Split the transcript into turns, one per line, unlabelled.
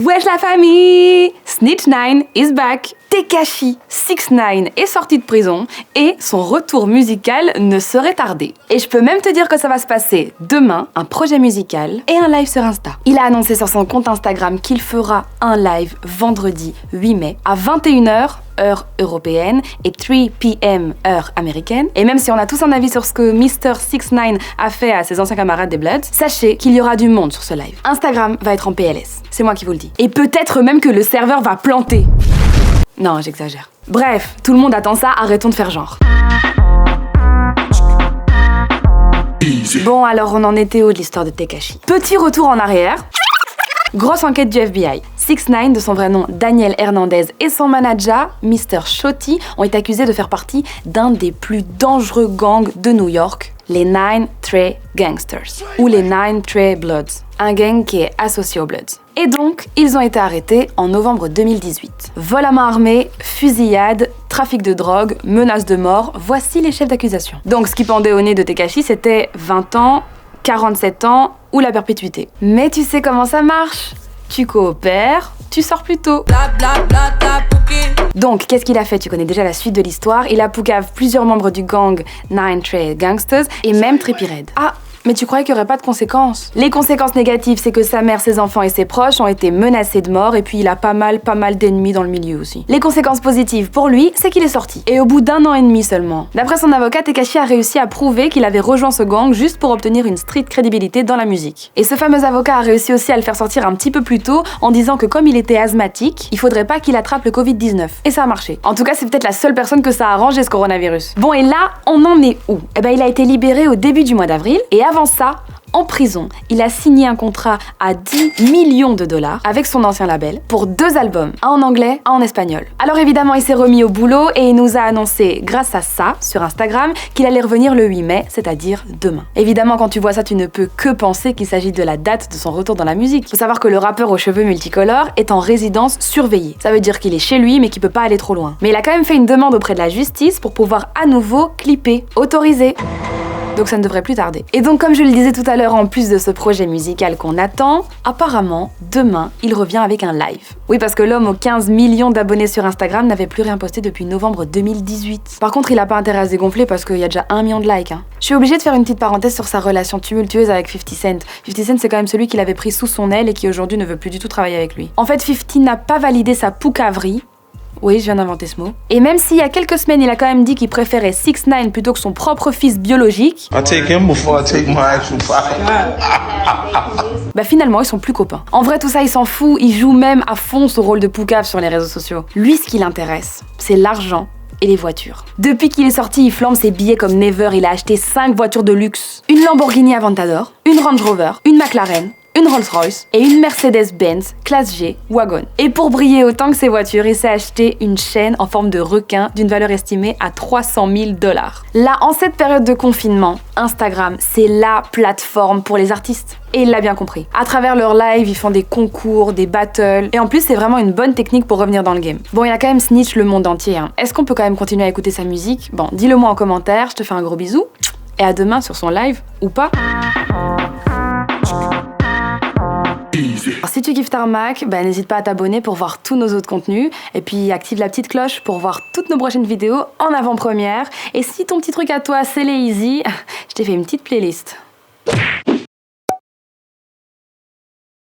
Wesh la famille! Snitch 9 is back! Tekashi 6ix9ine est sorti de prison et son retour musical ne serait tardé. Et je peux même te dire que ça va se passer demain, un projet musical et un live sur Insta. Il a annoncé sur son compte Instagram qu'il fera un live vendredi 8 mai à 21h, heure européenne, et 3 p.m. heure américaine. Et même si on a tous un avis sur ce que Mr. 6ix9ine a fait à ses anciens camarades des Bloods, sachez qu'il y aura du monde sur ce live. Instagram va être en PLS, c'est moi qui vous le dis. Et peut-être même que le serveur va planter. Non, j'exagère. Bref, tout le monde attend ça, arrêtons de faire genre. Bon, alors on en était où de l'histoire de Tekashi? Petit retour en arrière. Grosse enquête du FBI. 6ix9ine, de son vrai nom Daniel Hernandez, et son manager, Mr. Shotty, ont été accusés de faire partie d'un des plus dangereux gangs de New York, les 9 Trey Gangsters, ou les 9 Trey Bloods, un gang qui est associé aux Bloods. Et donc, ils ont été arrêtés en novembre 2018. Vol à main armée, fusillade, trafic de drogue, menaces de mort, voici les chefs d'accusation. Donc ce qui pendait au nez de Tekashi, c'était 20 ans, 47 ans ou la perpétuité. Mais tu sais comment ça marche? Tu coopères, tu sors plus tôt. Donc, qu'est-ce qu'il a fait? Tu connais déjà la suite de l'histoire. Il a poucave plusieurs membres du gang 9 Trey Gangsters et même Trippie Redd. Ah, mais tu croyais qu'il n'y aurait pas de conséquences? Les conséquences négatives, c'est que sa mère, ses enfants et ses proches ont été menacés de mort, et puis il a pas mal d'ennemis dans le milieu aussi. Les conséquences positives pour lui, c'est qu'il est sorti. Et au bout d'1 an et demi seulement. D'après son avocat, Tekashi a réussi à prouver qu'il avait rejoint ce gang juste pour obtenir une street crédibilité dans la musique. Et ce fameux avocat a réussi aussi à le faire sortir un petit peu plus tôt en disant que comme il était asthmatique, il faudrait pas qu'il attrape le Covid-19. Et ça a marché. En tout cas, c'est peut-être la seule personne que ça a arrangé ce coronavirus. Bon, et là, on en est où? Eh ben, il a été libéré au début du mois d'avril, et avant ça, en prison, il a signé un contrat à 10 millions de dollars avec son ancien label pour 2 albums, un en anglais, un en espagnol. Alors évidemment, il s'est remis au boulot et il nous a annoncé, grâce à ça, sur Instagram, qu'il allait revenir le 8 mai, c'est-à-dire demain. Évidemment, quand tu vois ça, tu ne peux que penser qu'il s'agit de la date de son retour dans la musique. Faut savoir que le rappeur aux cheveux multicolores est en résidence surveillée. Ça veut dire qu'il est chez lui, mais qu'il peut pas aller trop loin. Mais il a quand même fait une demande auprès de la justice pour pouvoir à nouveau clipper, autorisé. Donc ça ne devrait plus tarder. Et donc comme je le disais tout à l'heure, en plus de ce projet musical qu'on attend, apparemment, demain, il revient avec un live. Oui, parce que l'homme aux 15 millions d'abonnés sur Instagram n'avait plus rien posté depuis novembre 2018. Par contre, il a pas intérêt à se dégonfler parce qu'il y a déjà 1 million de likes. Je suis obligée de faire une petite parenthèse sur sa relation tumultueuse avec 50 Cent. 50 Cent, c'est quand même celui qu'il avait pris sous son aile et qui aujourd'hui ne veut plus du tout travailler avec lui. En fait, 50 n'a pas validé sa poucaverie. Oui, je viens d'inventer ce mot. Et même s'il y a quelques semaines, il a quand même dit qu'il préférait 6ix9ine plutôt que son propre fils biologique. Bah finalement, ils sont plus copains. En vrai, tout ça, il s'en fout. Il joue même à fond ce rôle de poucave sur les réseaux sociaux. Lui, ce qui l'intéresse, c'est l'argent et les voitures. Depuis qu'il est sorti, il flambe ses billets comme never. Il a acheté 5 voitures de luxe. Une Lamborghini Aventador, une Range Rover, une McLaren, une Rolls-Royce et une Mercedes-Benz classe G wagon. Et pour briller autant que ces voitures, il s'est acheté une chaîne en forme de requin d'une valeur estimée à 300 000 $. Là, en cette période de confinement, Instagram, c'est la plateforme pour les artistes. Et il l'a bien compris. À travers leurs lives, ils font des concours, des battles. Et en plus, c'est vraiment une bonne technique pour revenir dans le game. Bon, il a quand même snitch le monde entier. Est-ce qu'on peut quand même continuer à écouter sa musique? Bon, dis-le moi en commentaire, je te fais un gros bisou. Et à demain sur son live, ou pas. Alors, si tu kiffes Tarmac, n'hésite pas à t'abonner pour voir tous nos autres contenus. Et puis active la petite cloche pour voir toutes nos prochaines vidéos en avant-première. Et si ton petit truc à toi c'est les easy, je t'ai fait une petite playlist.